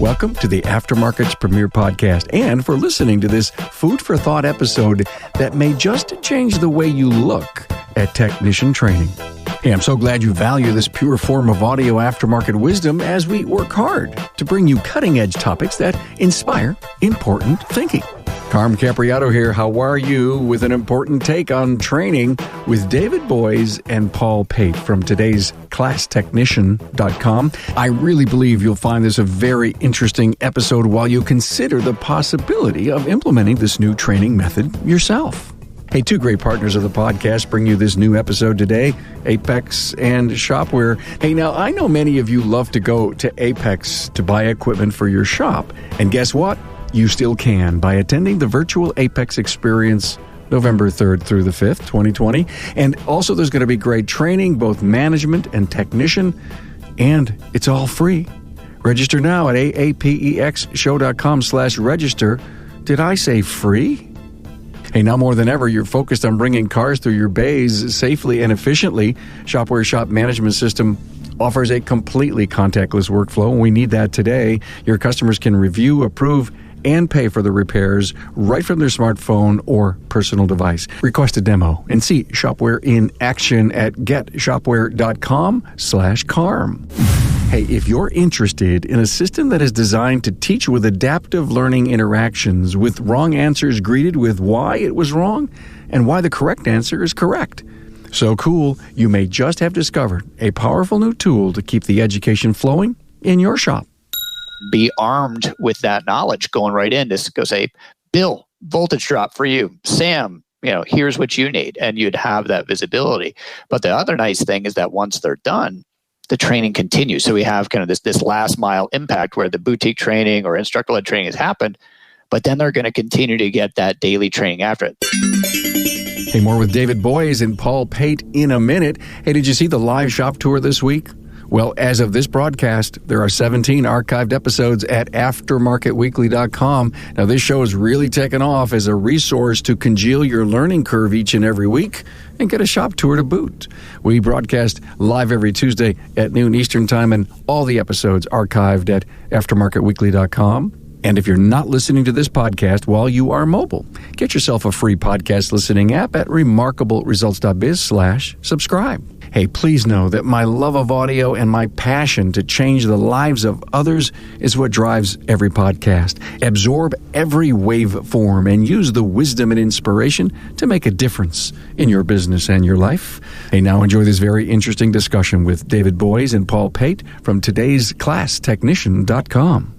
Welcome to the Aftermarket's premier podcast, and for listening to this food for thought episode that may just change the way you look at technician training. Hey, I'm so glad you value this pure form of audio aftermarket wisdom as we work hard to bring you cutting-edge topics that inspire important thinking. Carm Capriato here. How are you? With an important take on training with David Boyesis and Paul Pate from today's ClassTechnician.com. I really believe you'll find this a very interesting episode while you consider the possibility of implementing this new training method yourself. Hey, two great partners of the podcast bring you this new episode today, Apex and Shopware. Hey, now, I know many of you love to go to Apex to buy equipment for your shop. And guess what? You still can by attending the virtual Apex experience November 3rd through the 5th, 2020. And also there's going to be great training, both management and technician, and it's all free. Register now at aapexshow.com/register. Did I say free? Hey, now more than ever, you're focused on bringing cars through your bays safely and efficiently. Shopware Shop Management System offers a completely contactless workflow, and we need that today. Your customers can review, approve, and pay for the repairs right from their smartphone or personal device. Request a demo and see Shopware in action at getshopware.com/carm. Hey, if you're interested in a system that is designed to teach with adaptive learning interactions, with wrong answers greeted with why it was wrong and why the correct answer is correct. So cool, you may just have discovered a powerful new tool to keep the education flowing in your shop. Be armed with that knowledge going right in. Just go say, Bill, voltage drop for you. Sam, here's what you need. And you'd have that visibility. But the other nice thing is that once they're done, the training continues. So we have kind of this last mile impact where the boutique training or instructor-led training has happened, but then they're going to continue to get that daily training after it. Hey, more with David Boyesis and Paul Pate in a minute. Hey, did you see the live shop tour this week? Well, as of this broadcast, there are 17 archived episodes at aftermarketweekly.com. Now, this show is really taken off as a resource to congeal your learning curve each and every week and get a shop tour to boot. We broadcast live every Tuesday at noon Eastern Time, and all the episodes archived at aftermarketweekly.com. And if you're not listening to this podcast while you are mobile, get yourself a free podcast listening app at remarkableresults.biz/subscribe. Hey, please know that my love of audio and my passion to change the lives of others is what drives every podcast. Absorb every waveform and use the wisdom and inspiration to make a difference in your business and your life. Hey, now enjoy this very interesting discussion with David Boyesis and Paul Pate from today's ClassTechnician.com.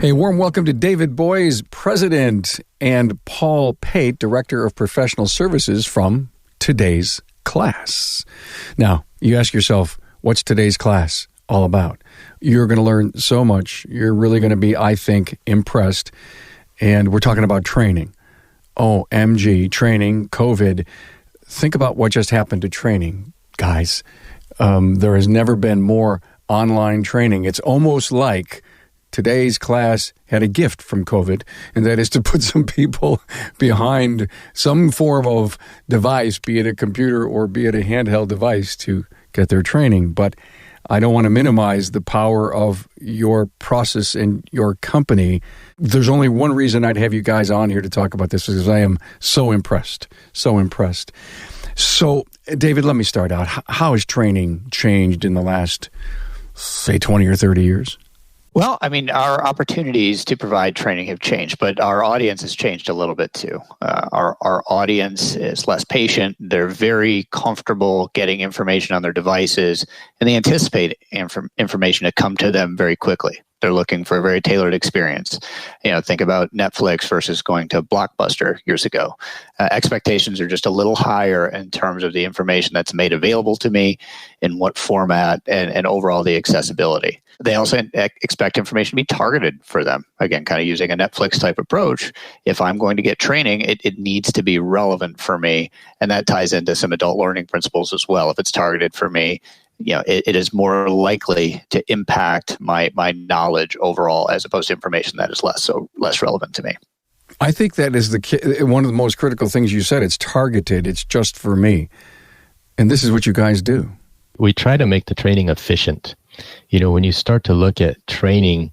A warm welcome to David Boyesis, President, and Paul Pate, Director of Professional Services from Today's Class. Now, you ask yourself, what's Today's Class all about? You're going to learn so much. You're really going to be, I think, impressed. And we're talking about training. OMG, training, COVID. Think about what just happened to training, guys. There has never been more online training. It's almost like Today's Class had a gift from COVID, and that is to put some people behind some form of device, be it a computer or be it a handheld device, to get their training. But I don't want to minimize the power of your process and your company. There's only one reason I'd have you guys on here to talk about this, because I am so impressed, So, David, let me start out. How has training changed in the last, say, 20 or 30 years? Well, our opportunities to provide training have changed, but our audience has changed a little bit too. Our audience is less patient. They're very comfortable getting information on their devices, and they anticipate information to come to them very quickly. They're looking for a very tailored experience. Think about Netflix versus going to Blockbuster years ago. Expectations are just a little higher in terms of the information that's made available to me, in what format, and overall the accessibility. They also expect information to be targeted for them. Again, kind of using a Netflix type approach. If I'm going to get training, it needs to be relevant for me. And that ties into some adult learning principles as well. If it's targeted for me, it is more likely to impact my knowledge overall, as opposed to information that is less relevant to me. I think that is one of the most critical things you said. It's targeted. It's just for me. And this is what you guys do. We try to make the training efficient. When you start to look at training,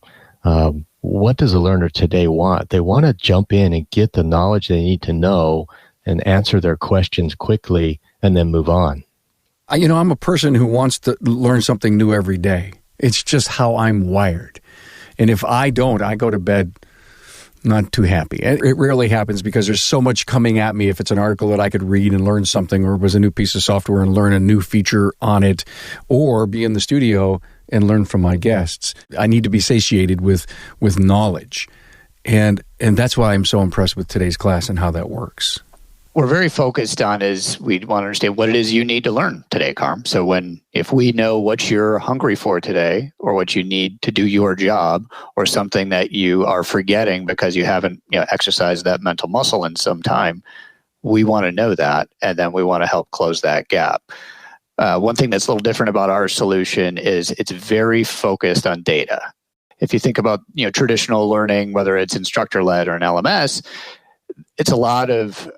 what does a learner today want? They want to jump in and get the knowledge they need to know and answer their questions quickly and then move on. I'm a person who wants to learn something new every day. It's just how I'm wired. And if I don't, I go to bed not too happy. It rarely happens because there's so much coming at me. If it's an article that I could read and learn something, or it was a new piece of software and learn a new feature on it, or be in the studio and learn from my guests, I need to be satiated with knowledge. And that's why I'm so impressed with today's class and how that works. We're very focused on is we want to understand what it is you need to learn today, Carm. So if we know what you're hungry for today, or what you need to do your job, or something that you are forgetting because you haven't exercised that mental muscle in some time, we want to know that, and then we want to help close that gap. One thing that's a little different about our solution is it's very focused on data. If you think about traditional learning, whether it's instructor-led or an LMS, it's a lot of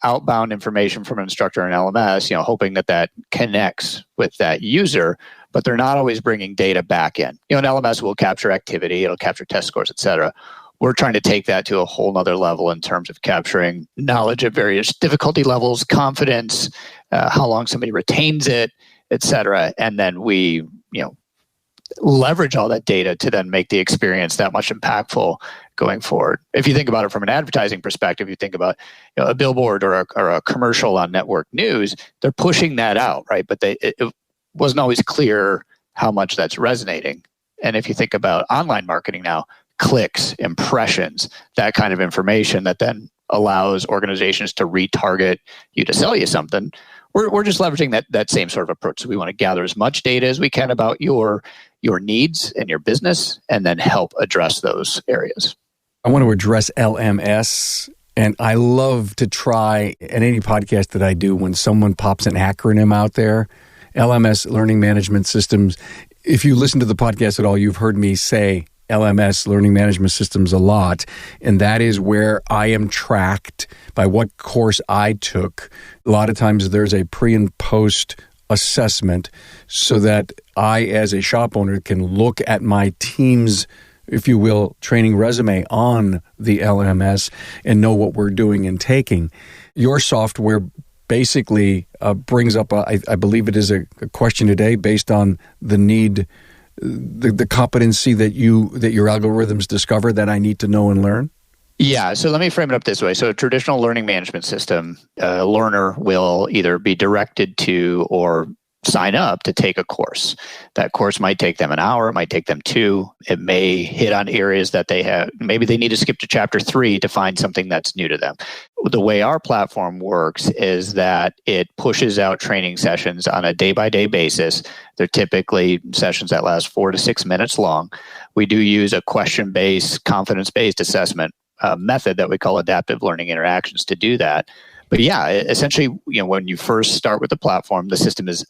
outbound information from an instructor and LMS, hoping that connects with that user, but they're not always bringing data back in. An LMS will capture activity, it'll capture test scores, et cetera. We're trying to take that to a whole nother level in terms of capturing knowledge at various difficulty levels, confidence, how long somebody retains it, et cetera. And then we, leverage all that data to then make the experience that much impactful going forward. If you think about it from an advertising perspective, you think about a billboard or a commercial on network news, they're pushing that out, right? But it wasn't always clear how much that's resonating. And if you think about online marketing now, clicks, impressions, that kind of information that then allows organizations to retarget you to sell you something, we're just leveraging that same sort of approach. So we want to gather as much data as we can about your needs and your business, and then help address those areas. I want to address LMS, and I love to try at any podcast that I do when someone pops an acronym out there. LMS, Learning Management Systems. If you listen to the podcast at all, you've heard me say LMS, Learning Management Systems, a lot, and that is where I am tracked by what course I took. A lot of times there's a pre and post assessment so that I, as a shop owner, can look at my team's, if you will, training resume on the LMS and know what we're doing and taking. Your software basically brings up, I believe it is a question today based on the need, the competency that your algorithms discover that I need to know and learn? Yeah, so let me frame it up this way. So a traditional learning management system, a learner will either be directed to or sign up to take a course. That course might take them an hour, it might take them 2. It may hit on areas that they have. Maybe they need to skip to chapter 3 to find something that's new to them. The way our platform works is that it pushes out training sessions on a day-by-day basis. They're typically sessions that last 4 to 6 minutes long. We do use a question-based, confidence-based assessment method that we call adaptive learning interactions to do that. But yeah, essentially, when you first start with the platform, the system is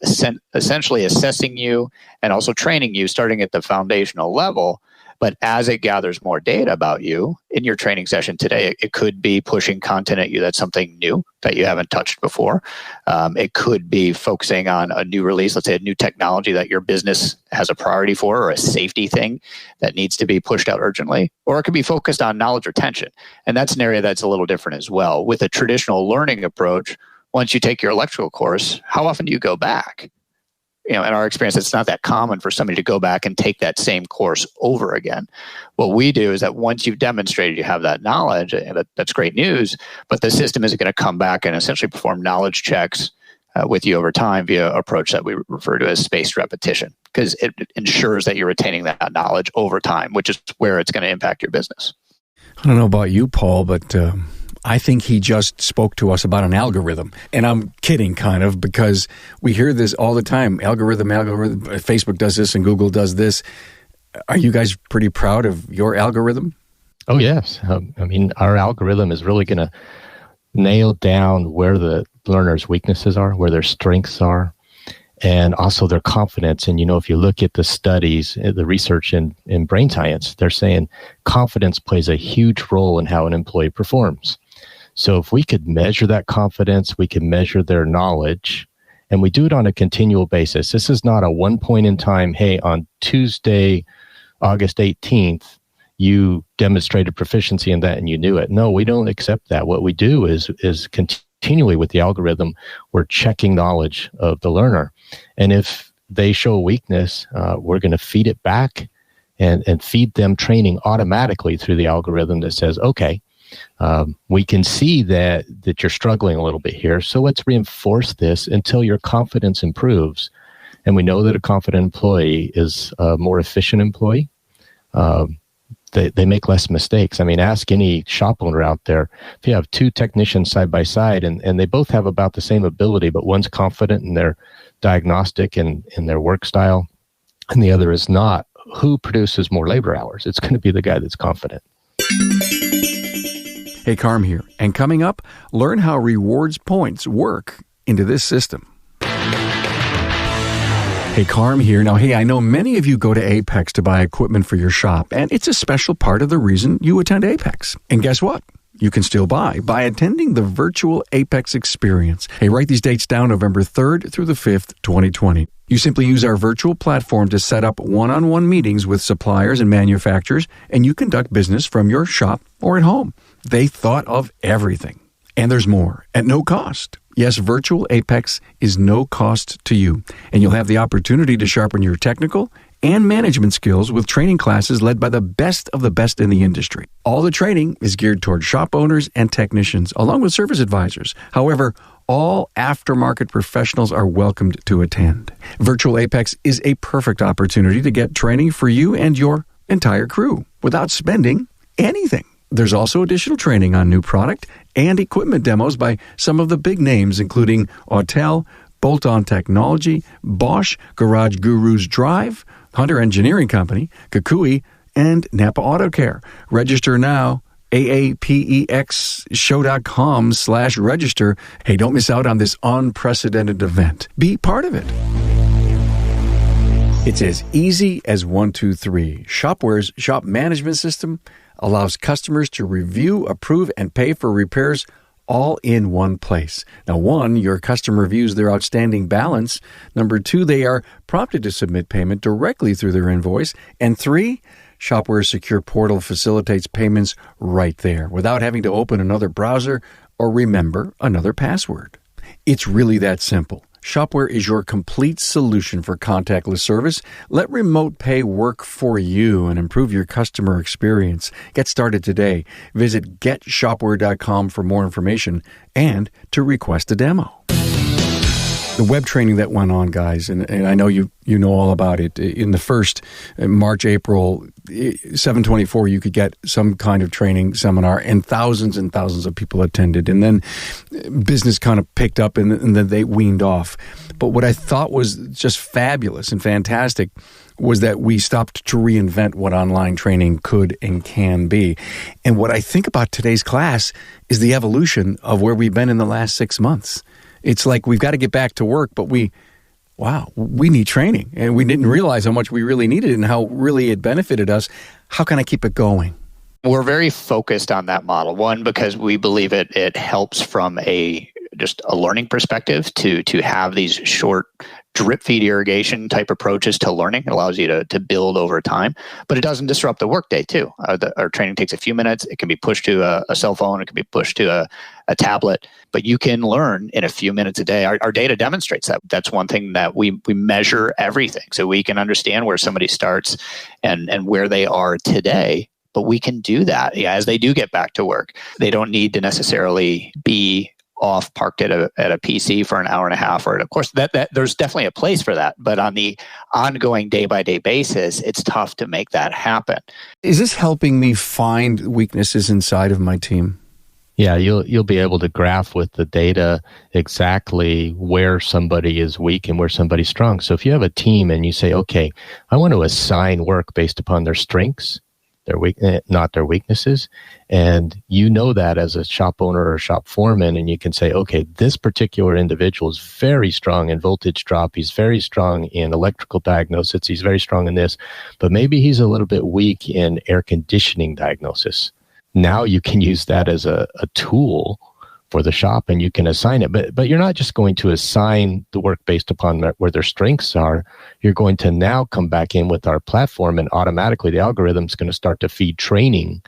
essentially assessing you and also training you, starting at the foundational level. But as it gathers more data about you in your training session today, it could be pushing content at you that's something new that you haven't touched before. It could be focusing on a new release, let's say a new technology that your business has a priority for, or a safety thing that needs to be pushed out urgently. Or it could be focused on knowledge retention. And that's an area that's a little different as well. With a traditional learning approach, once you take your electrical course, how often do you go back? In our experience, it's not that common for somebody to go back and take that same course over again. What we do is that once you've demonstrated you have that knowledge, and that's great news, but the system is going to come back and essentially perform knowledge checks with you over time via an approach that we refer to as spaced repetition, because it ensures that you're retaining that knowledge over time, which is where it's going to impact your business. I don't know about you, Paul, but I think he just spoke to us about an algorithm. And I'm kidding, kind of, because we hear this all the time. Algorithm, Facebook does this and Google does this. Are you guys pretty proud of your algorithm? Oh, yes. Our algorithm is really going to nail down where the learner's weaknesses are, where their strengths are, and also their confidence. And, if you look at the studies, the research in brain science, they're saying confidence plays a huge role in how an employee performs. So if we could measure that confidence, we can measure their knowledge, And we do it on a continual basis. This is not a one point in time, hey, on Tuesday, August 18th, you demonstrated proficiency in that and you knew it. No, we don't accept that. What we do is continually with the algorithm, we're checking knowledge of the learner. And if they show a weakness, we're going to feed it back and feed them training automatically through the algorithm that says, okay, we can see that you're struggling a little bit here. So let's reinforce this until your confidence improves. And we know that a confident employee is a more efficient employee. They make less mistakes. I mean, ask any shop owner out there. If you have two technicians side by side and they both have about the same ability, but one's confident in their diagnostic and in their work style, and the other is not, who produces more labor hours? It's going to be the guy that's confident. Hey, Carm here. And coming up, learn how rewards points work into this system. Hey, Carm here. Now, hey, I know many of you go to Apex to buy equipment for your shop, and it's a special part of the reason you attend Apex. And guess what? You can still buy by attending the virtual Apex experience. Hey, write these dates down, November 3rd through the 5th, 2020. You simply use our virtual platform to set up one-on-one meetings with suppliers and manufacturers, and you conduct business from your shop or at home. They thought of everything. And there's more, at no cost. Yes, virtual Apex is no cost to you, and you'll have the opportunity to sharpen your technical and management skills with training classes led by the best of the best in the industry. All the training is geared toward shop owners and technicians, along with service advisors. However, all aftermarket professionals are welcomed to attend. Virtual Apex is a perfect opportunity to get training for you and your entire crew without spending anything. There's also additional training on new product and equipment demos by some of the big names, including Autel, Bolt-On Technology, Bosch, Garage Gurus Drive, Hunter Engineering Company, Kukui, and Napa Auto Care. Register now, aapexshow.com/register. Hey, don't miss out on this unprecedented event. Be part of it. It's as easy as 1, 2, 3. Shopware's shop management system allows customers to review, approve, and pay for repairs all in one place. Now, 1, your customer views their outstanding balance. Number 2, they are prompted to submit payment directly through their invoice. And 3, Shopware's secure portal facilitates payments right there without having to open another browser or remember another password. It's really that simple. Shopware is your complete solution for contactless service. Let remote pay work for you and improve your customer experience. Get started today. Visit getshopware.com for more information and to request a demo. The web training that went on, guys, and I know you know all about it. In the first March, April, 7/24, you could get some kind of training seminar, and thousands of people attended. And then business kind of picked up, and then they weaned off. But what I thought was just fabulous and fantastic was that we stopped to reinvent what online training could and can be. And what I think about today's class is the evolution of where we've been in the last 6 months. It's like we've got to get back to work, but we need training. And we didn't realize how much we really needed it and how really it benefited us. How can I keep it going? We're very focused on that model. One, because we believe it helps from just a learning perspective to have these short drip feed irrigation type approaches to learning. It allows you to build over time, but it doesn't disrupt the workday too. Our training takes a few minutes. It can be pushed to a cell phone. It can be pushed to a tablet, but you can learn in a few minutes a day. Our data demonstrates that. That's one thing that we measure everything. So we can understand where somebody starts and where they are today. But we can do that as they do get back to work. They don't need to necessarily be off parked at a PC for an hour and a half, or of course that there's definitely a place for that. But on the ongoing day-by-day basis, it's tough to make that happen. Is this helping me find weaknesses inside of my team? Yeah, you'll be able to graph with the data exactly where somebody is weak and where somebody's strong. So if you have a team and you say, okay, I want to assign work based upon their strengths, not their weaknesses. And you know that as a shop owner or shop foreman, and you can say, okay, this particular individual is very strong in voltage drop. He's very strong in electrical diagnosis. He's very strong in this, but maybe he's a little bit weak in air conditioning diagnosis. Now you can use that as a tool for the shop, and you can assign it. But you're not just going to assign the work based upon where their strengths are. You're going to now come back in with our platform, and automatically the algorithm's going to start to feed training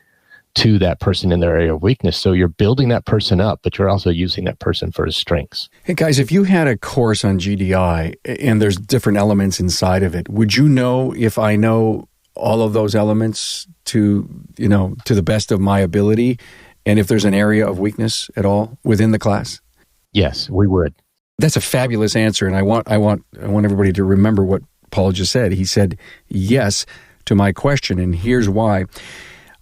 to that person in their area of weakness. So you're building that person up, but you're also using that person for his strengths. Hey guys, if you had a course on GDI and there's different elements inside of it, would you know if I know all of those elements to the best of my ability, and if there's an area of weakness at all within the class? Yes, we would. That's a fabulous answer, and I want everybody to remember what Paul just said. He said yes to my question, and here's why.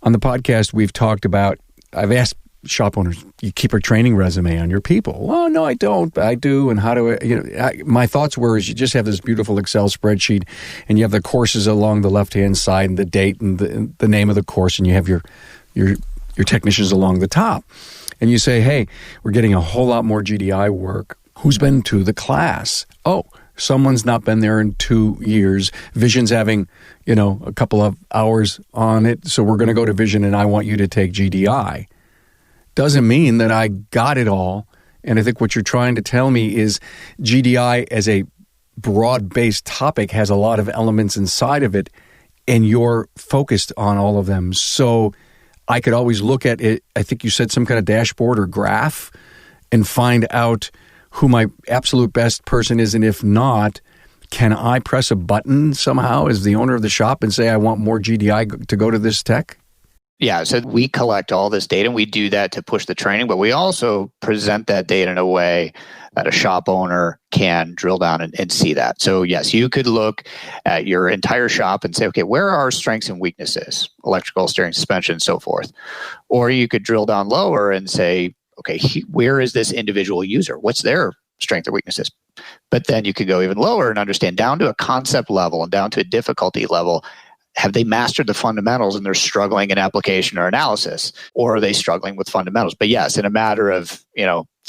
On the podcast, we've talked about, I've asked shop owners, you keep a training resume on your people. Oh, no, I don't. I do. And how do my thoughts were is you just have this beautiful Excel spreadsheet, and you have the courses along the left-hand side and the date and the name of the course, and you have your technicians along the top. And you say, hey, we're getting a whole lot more GDI work. Who's been to the class? Oh, someone's not been there in 2 years. Vision's having, a couple of hours on it. So we're going to go to Vision, and I want you to take GDI. Doesn't mean that I got it all. And I think what you're trying to tell me is GDI as a broad-based topic has a lot of elements inside of it, and you're focused on all of them. So I could always look at it, I think you said some kind of dashboard or graph, and find out who my absolute best person is. And if not, can I press a button somehow as the owner of the shop and say, I want more GDI to go to this tech? Yeah, so we collect all this data, and we do that to push the training, but we also present that data in a way that a shop owner can drill down and see that. So yes, you could look at your entire shop and say, okay, where are our strengths and weaknesses? Electrical, steering, suspension, so forth. Or you could drill down lower and say, okay, where is this individual user? What's their strength or weaknesses? But then you could go even lower and understand down to a concept level and down to a difficulty level. Have they mastered the fundamentals and they're struggling in application or analysis? Or are they struggling with fundamentals? But yes, in a matter of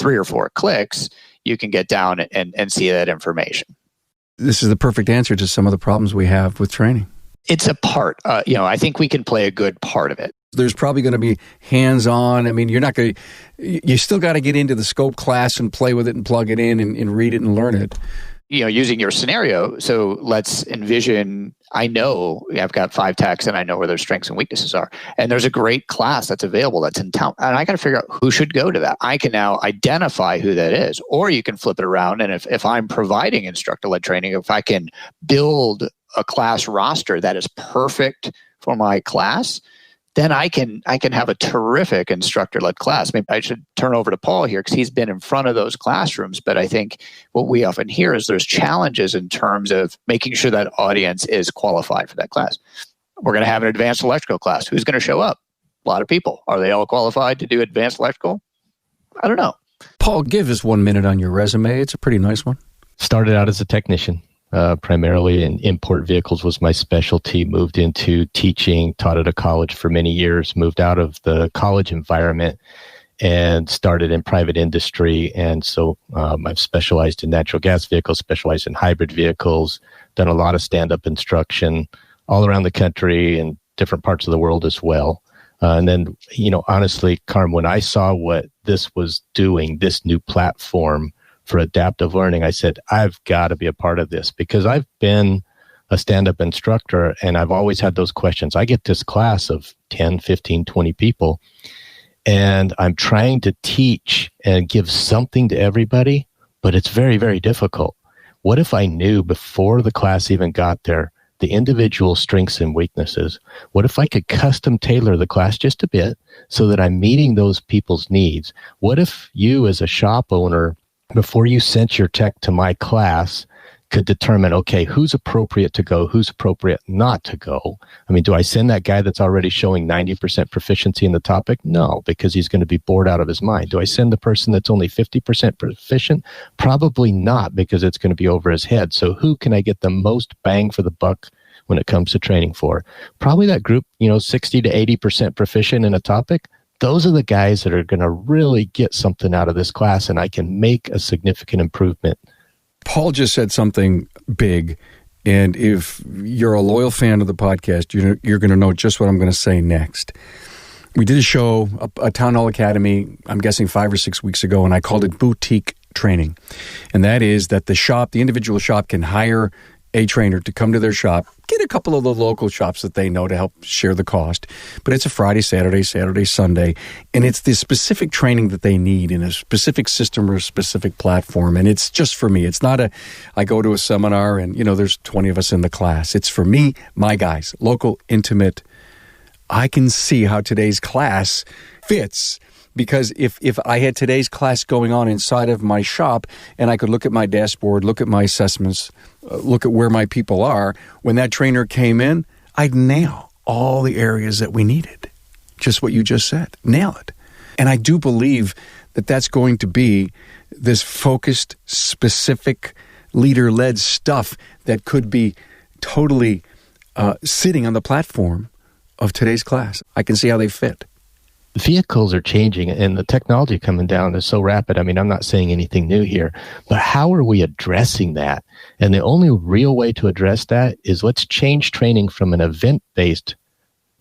3 or 4 clicks, you can get down and see that information. This is the perfect answer to some of the problems we have with training. It's a part. I think we can play a good part of it. There's probably going to be hands-on. I mean, you still got to get into the scope class and play with it and plug it in and read it and learn it. Using your scenario, so let's envision, I know I've got 5 techs and I know where their strengths and weaknesses are. And there's a great class that's available that's in town. And I got to figure out who should go to that. I can now identify who that is. Or you can flip it around. And if I'm providing instructor-led training, if I can build a class roster that is perfect for my class, then I can have a terrific instructor-led class. Maybe I should turn over to Paul here because he's been in front of those classrooms. But I think what we often hear is there's challenges in terms of making sure that audience is qualified for that class. We're going to have an advanced electrical class. Who's going to show up? A lot of people. Are they all qualified to do advanced electrical? I don't know. Paul, give us 1 minute on your resume. It's a pretty nice one. Started out as a technician. Primarily in import vehicles was my specialty, moved into teaching, taught at a college for many years, moved out of the college environment and started in private industry. And so I've specialized in natural gas vehicles, specialized in hybrid vehicles, done a lot of stand-up instruction all around the country and different parts of the world as well. And then, honestly, Carm, when I saw what this was doing, this new platform for adaptive learning, I said, I've got to be a part of this because I've been a stand-up instructor and I've always had those questions. I get this class of 10, 15, 20 people and I'm trying to teach and give something to everybody, but it's very, very difficult. What if I knew before the class even got there the individual strengths and weaknesses? What if I could custom tailor the class just a bit so that I'm meeting those people's needs? What if you as a shop owner, before you sent your tech to my class, could determine, okay, who's appropriate to go, who's appropriate not to go? I mean, do I send that guy that's already showing 90% proficiency in the topic? No, because he's going to be bored out of his mind. Do I send the person that's only 50% proficient? Probably not, because it's going to be over his head. So who can I get the most bang for the buck when it comes to training for? Probably that group, 60 to 80% proficient in a topic. Those are the guys that are going to really get something out of this class, and I can make a significant improvement. Paul just said something big, and if you're a loyal fan of the podcast, you're going to know just what I'm going to say next. We did a show, a Town Hall Academy, I'm guessing 5 or 6 weeks ago, and I called it boutique training. And that is that the individual shop can hire a trainer to come to their shop, get a couple of the local shops that they know to help share the cost. But it's a Friday, Saturday, Sunday, and it's the specific training that they need in a specific system or a specific platform. And it's just for me. It's not I go to a seminar and, there's 20 of us in the class. It's for me, my guys, local, intimate. I can see how today's class fits. Because if I had today's class going on inside of my shop and I could look at my dashboard, look at my assessments, look at where my people are, when that trainer came in, I'd nail all the areas that we needed. Just what you just said. Nail it. And I do believe that that's going to be this focused, specific, leader-led stuff that could be totally sitting on the platform of today's class. I can see how they fit. Vehicles are changing and the technology coming down is so rapid. I mean, I'm not saying anything new here, but how are we addressing that? And the only real way to address that is let's change training from an event-based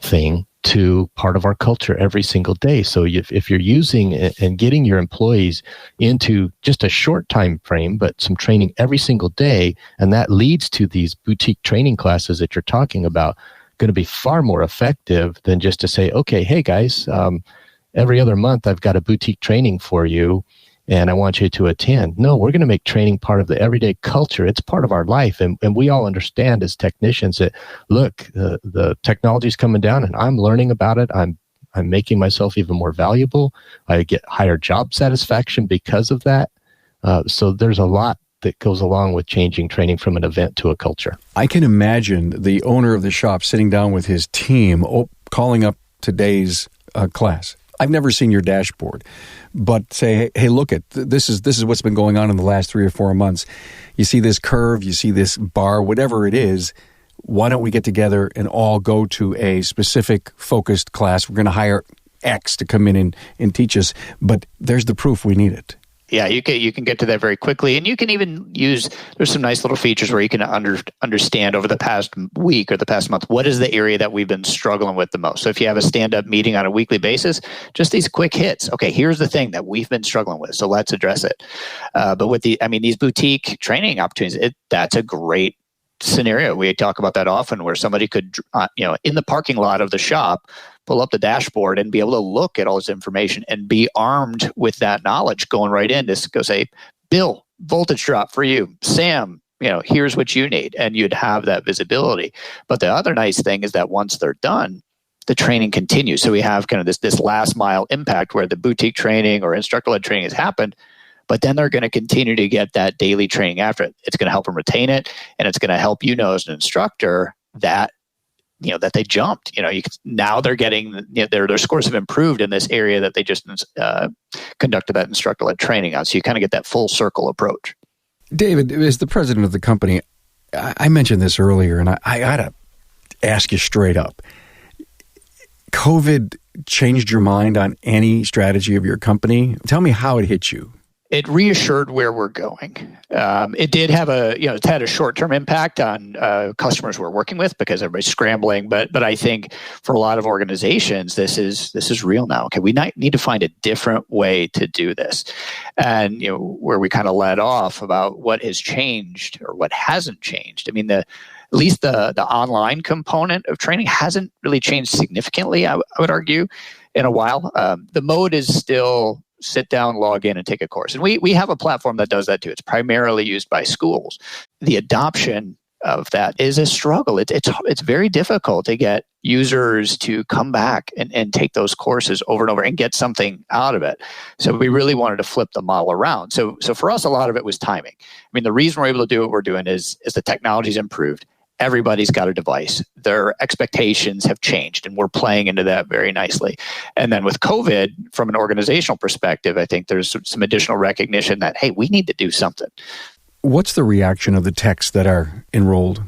thing to part of our culture every single day. So if you're using and getting your employees into just a short time frame, but some training every single day, and that leads to these boutique training classes that you're talking about, going to be far more effective than just to say, okay, hey guys, every other month I've got a boutique training for you and I want you to attend. No, we're going to make training part of the everyday culture. It's part of our life. And we all understand as technicians that, look, the technology's coming down and I'm learning about it. I'm making myself even more valuable. I get higher job satisfaction because of that. So there's a lot that goes along with changing training from an event to a culture. I can imagine the owner of the shop sitting down with his team, calling up today's class. I've never seen your dashboard, but say, hey, look this is what's been going on in the last 3 or 4 months. You see this curve, you see this bar, whatever it is. Why don't we get together and all go to a specific focused class? We're going to hire X to come in and teach us, but there's the proof we need it. Yeah, you can get to that very quickly. And you can even there's some nice little features where you can understand over the past week or the past month, what is the area that we've been struggling with the most? So if you have a stand-up meeting on a weekly basis, just these quick hits. Okay, here's the thing that we've been struggling with, so let's address it. But with these boutique training opportunities, that's a great scenario. We talk about that often where somebody could, in the parking lot of the shop, pull up the dashboard and be able to look at all this information and be armed with that knowledge going right in. Just go say, Bill, voltage drop for you. Sam, here's what you need. And you'd have that visibility. But the other nice thing is that once they're done, the training continues. So we have kind of this last mile impact where the boutique training or instructor-led training has happened, but then they're going to continue to get that daily training after it. It's going to help them retain it, and it's going to help as an instructor that they jumped. Now they're getting their scores have improved in this area that they just conducted that instructor-led training on. So you kind of get that full circle approach. David, as the president of the company, I mentioned this earlier, and I got to ask you straight up. COVID changed your mind on any strategy of your company? Tell me how it hit you. It reassured where we're going. It did have it had a short-term impact on customers we're working with because everybody's scrambling. But I think for a lot of organizations, this is real now. Okay, we need to find a different way to do this. And where we kind of led off about what has changed or what hasn't changed. I mean, at least the online component of training hasn't really changed significantly. I would argue in a while. The mode is still sit down, log in, and take a course. And we have a platform that does that too. It's primarily used by schools. The adoption of that is a struggle. It's very difficult to get users to come back and take those courses over and over and get something out of it. So we really wanted to flip the model around. So for us, a lot of it was timing. I mean, the reason we're able to do what we're doing is the technology's improved. Everybody's got a device. Their expectations have changed, and we're playing into that very nicely. And then with COVID, from an organizational perspective, I think there's some additional recognition that, hey, we need to do something. What's the reaction of the techs that are enrolled?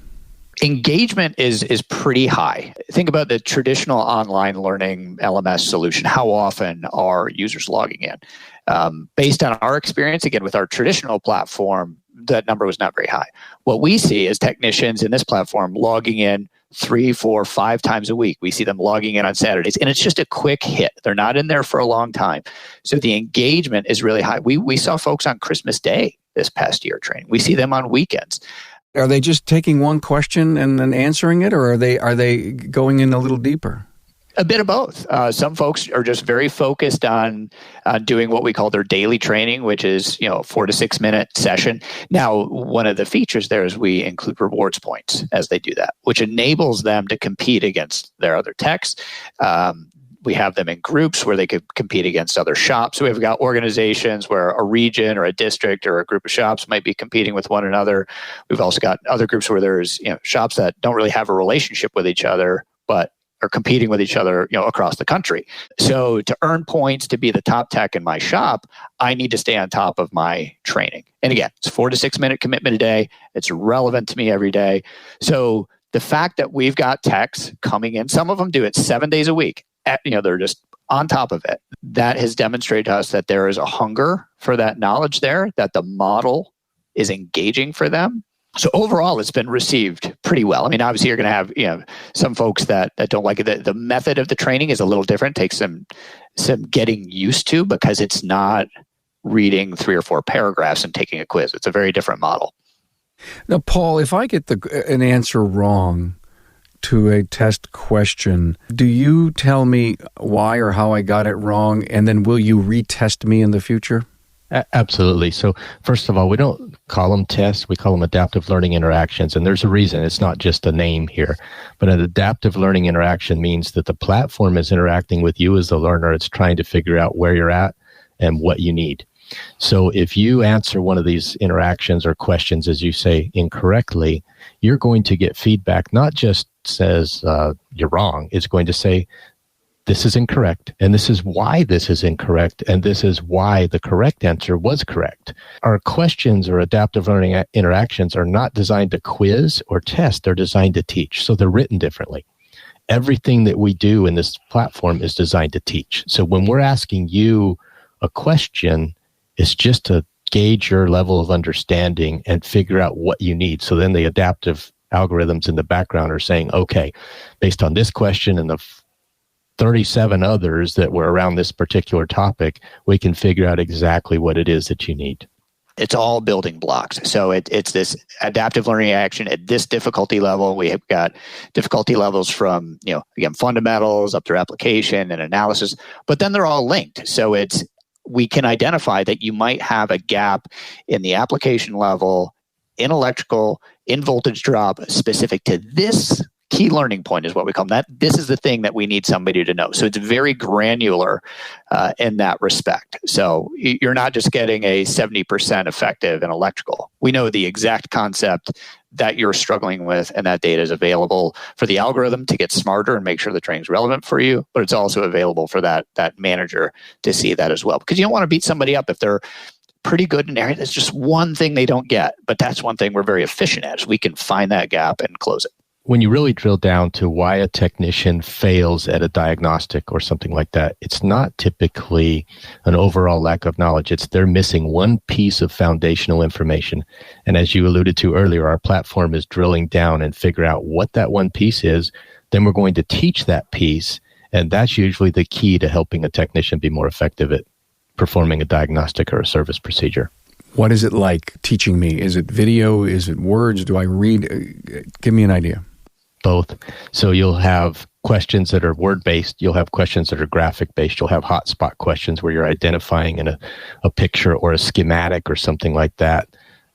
Engagement is pretty high. Think about the traditional online learning LMS solution. How often are users logging in? Based on our experience, again, with our traditional platform, that number was not very high. What we see is technicians in this platform logging in 3, 4, 5 times a week. We see them logging in on Saturdays, and it's just a quick hit. They're not in there for a long time. So the engagement is really high. We saw folks on Christmas Day this past year training. We see them on weekends. Are they just taking one question and then answering it, or are they going in a little deeper? A bit of both. Some folks are just very focused on doing what we call their daily training, which is 4 to 6 minute session. Now, one of the features there is we include rewards points as they do that, which enables them to compete against their other techs. We have them in groups where they could compete against other shops. So we've got organizations where a region or a district or a group of shops might be competing with one another. We've also got other groups where there's shops that don't really have a relationship with each other, but are competing with each other, across the country. So to earn points to be the top tech in my shop, I need to stay on top of my training. And again, it's 4 to 6 minute commitment a day. It's relevant to me every day. So the fact that we've got techs coming in, some of them do it 7 days a week. They're just on top of it. That has demonstrated to us that there is a hunger for that knowledge there, that the model is engaging for them. So overall, it's been received pretty well. I mean, obviously, you're going to have some folks that don't like it. The method of the training is a little different. It takes some getting used to, because it's not reading 3 or 4 paragraphs and taking a quiz. It's a very different model. Now, Paul, if I get an answer wrong to a test question, do you tell me why or how I got it wrong, and then will you retest me in the future? Absolutely. So first of all, we don't call them tests. We call them adaptive learning interactions. And there's a reason. It's not just a name here. But an adaptive learning interaction means that the platform is interacting with you as the learner. It's trying to figure out where you're at and what you need. So if you answer one of these interactions or questions, as you say, incorrectly, you're going to get feedback, not just says you're wrong. It's going to say, this is incorrect, and this is why this is incorrect, and this is why the correct answer was correct. Our questions or adaptive learning interactions are not designed to quiz or test. They're designed to teach, so they're written differently. Everything that we do in this platform is designed to teach. So when we're asking you a question, it's just to gauge your level of understanding and figure out what you need. So then the adaptive algorithms in the background are saying, okay, based on this question and the 37 others that were around this particular topic, we can figure out exactly what it is that you need. It's all building blocks. So it's this adaptive learning action at this difficulty level. We have got difficulty levels from, again, fundamentals up through application and analysis, but then they're all linked. So we can identify that you might have a gap in the application level, in electrical, in voltage drop, specific to this key learning point is what we call that. This is the thing that we need somebody to know. So it's very granular in that respect. So you're not just getting a 70% effective in electrical. We know the exact concept that you're struggling with, and that data is available for the algorithm to get smarter and make sure the training is relevant for you, but it's also available for that manager to see that as well. Because you don't want to beat somebody up if they're pretty good in an area. There's just one thing they don't get, but that's one thing we're very efficient at, is we can find that gap and close it. When you really drill down to why a technician fails at a diagnostic or something like that, it's not typically an overall lack of knowledge. It's they're missing one piece of foundational information. And as you alluded to earlier, our platform is drilling down and figure out what that one piece is. Then we're going to teach that piece. And that's usually the key to helping a technician be more effective at performing a diagnostic or a service procedure. What is it like teaching me? Is it video? Is it words? Do I read? Give me an idea. Both. So you'll have questions that are word-based. You'll have questions that are graphic-based. You'll have hotspot questions where you're identifying in a picture or a schematic or something like that,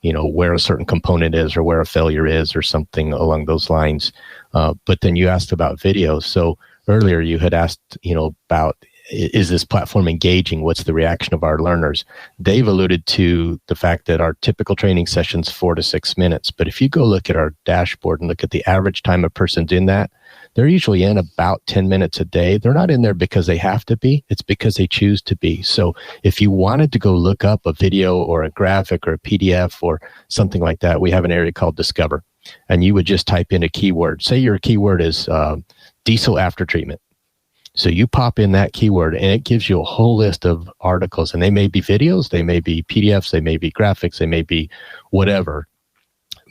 where a certain component is or where a failure is or something along those lines. But then you asked about video. So earlier you had asked, about, is this platform engaging? What's the reaction of our learners? Dave alluded to the fact that our typical training session's 4 to 6 minutes. But if you go look at our dashboard and look at the average time a person's in that, they're usually in about 10 minutes a day. They're not in there because they have to be. It's because they choose to be. So if you wanted to go look up a video or a graphic or a PDF or something like that, we have an area called Discover. And you would just type in a keyword. Say your keyword is diesel after treatment. So you pop in that keyword and it gives you a whole list of articles, and they may be videos, they may be PDFs, they may be graphics, they may be whatever,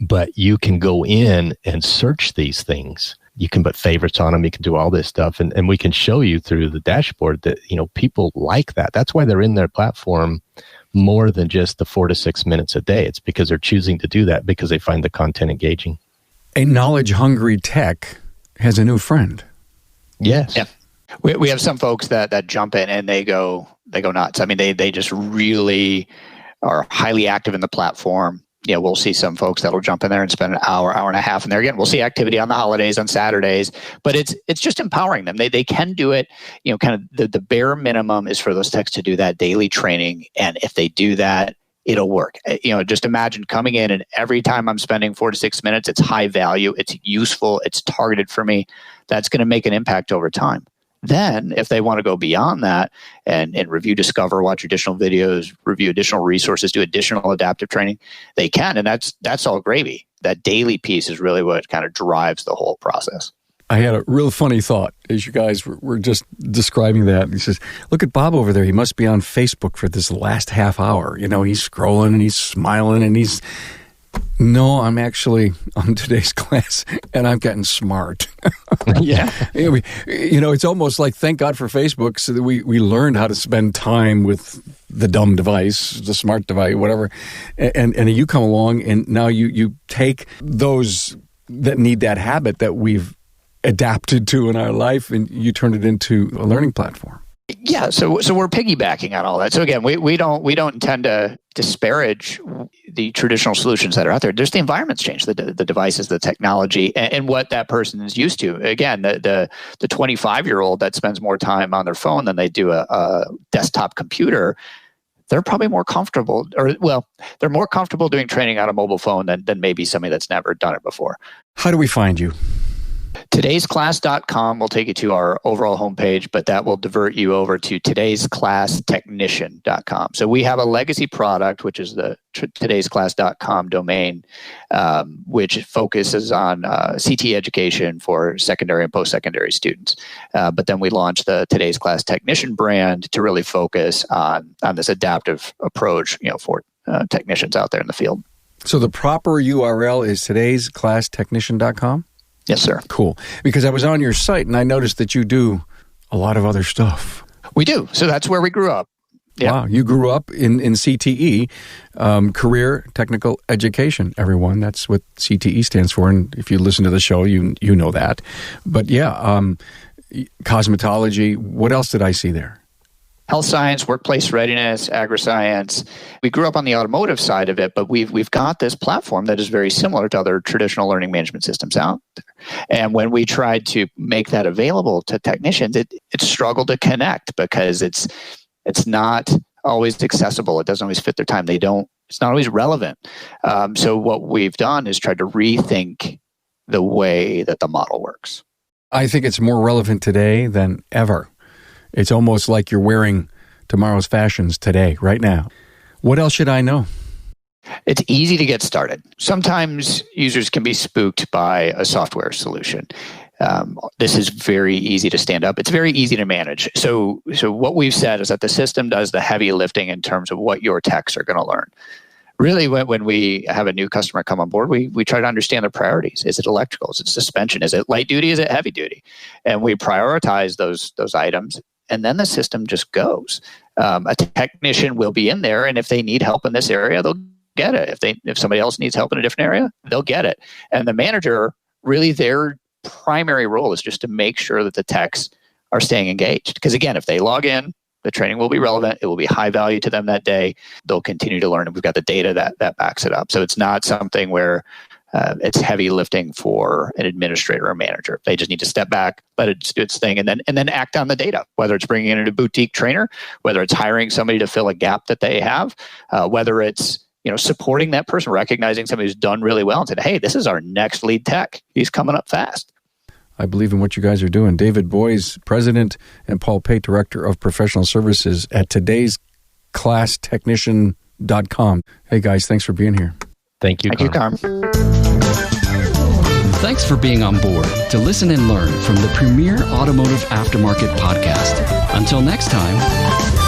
but you can go in and search these things. You can put favorites on them. You can do all this stuff. And we can show you through the dashboard that, people like that. That's why they're in their platform more than just the 4 to 6 minutes a day. It's because they're choosing to do that because they find the content engaging. A knowledge-hungry tech has a new friend. Yes. Yeah. We have some folks that jump in and they go nuts. I mean, they just really are highly active in the platform. We'll see some folks that'll jump in there and spend an hour and a half in there. Again, we'll see activity on the holidays, on Saturdays, but it's just empowering them. They can do it. Kind of the bare minimum is for those techs to do that daily training. And if they do that, it'll work. Just imagine coming in and every time I'm spending 4 to 6 minutes, it's high value, it's useful, it's targeted for me. That's going to make an impact over time. Then, if they want to go beyond that and review, discover, watch additional videos, review additional resources, do additional adaptive training, they can. And that's all gravy. That daily piece is really what kind of drives the whole process. I had a real funny thought as you guys were just describing that. He says, look at Bob over there. He must be on Facebook for this last half hour. He's scrolling and he's smiling and he's... No, I'm actually on today's class, and I've gotten smart. Yeah. It's almost like, thank God for Facebook, so that we learned how to spend time with the dumb device, the smart device, whatever. And you come along, and now you take those that need that habit that we've adapted to in our life, and you turn it into a learning platform. Yeah, so we're piggybacking on all that. So again, we don't intend to disparage the traditional solutions that are out there. There's the environment's changed, the devices, the technology, and what that person is used to. Again, the 25-year-old that spends more time on their phone than they do a desktop computer, they're probably more comfortable, they're more comfortable doing training on a mobile phone than maybe somebody that's never done it before. How do we find you? Todaysclass.com will take you to our overall homepage, but that will divert you over to todaysclasstechnician.com. So we have a legacy product, which is the todaysclass.com domain, which focuses on CT education for secondary and post-secondary students. But then we launched the Today's Class Technician brand to really focus on this adaptive approach, for technicians out there in the field. So the proper URL is todaysclasstechnician.com? Yes, sir. Cool. Because I was on your site and I noticed that you do a lot of other stuff. We do. So that's where we grew up. Yeah. Wow. You grew up in CTE, Career Technical Education, everyone. That's what CTE stands for. And if you listen to the show, you know that. But yeah, cosmetology. What else did I see there? Health science, workplace readiness, agri-science. We grew up on the automotive side of it, but we've got this platform that is very similar to other traditional learning management systems out there. And when we tried to make that available to technicians, it struggled to connect because it's not always accessible. It doesn't always fit their time. It's not always relevant. So what we've done is tried to rethink the way that the model works. I think it's more relevant today than ever. It's almost like you're wearing tomorrow's fashions today, right now. What else should I know? It's easy to get started. Sometimes users can be spooked by a software solution. This is very easy to stand up. It's very easy to manage. So what we've said is that the system does the heavy lifting in terms of what your techs are going to learn. Really, when we have a new customer come on board, we try to understand their priorities. Is it electrical? Is it suspension? Is it light duty? Is it heavy duty? And we prioritize those items. And then the system just goes. A technician will be in there, and if they need help in this area, they'll get it. If somebody else needs help in a different area, they'll get it. And the manager, really their primary role is just to make sure that the techs are staying engaged. Because again, if they log in, the training will be relevant. It will be high value to them that day. They'll continue to learn, and we've got the data that backs it up. So it's not something where it's heavy lifting for an administrator or manager. They just need to step back, let it do its thing, and then act on the data. Whether it's bringing in a boutique trainer, whether it's hiring somebody to fill a gap that they have, whether it's supporting that person, recognizing somebody who's done really well and said, "Hey, this is our next lead tech. He's coming up fast." I believe in what you guys are doing. David Boyesis, President, and Paul Pateis, Director of Professional Services at todaysclasstechnician.com. Hey guys, thanks for being here. Thank you, Carm. Thanks for being on board to listen and learn from the premier automotive aftermarket podcast. Until next time.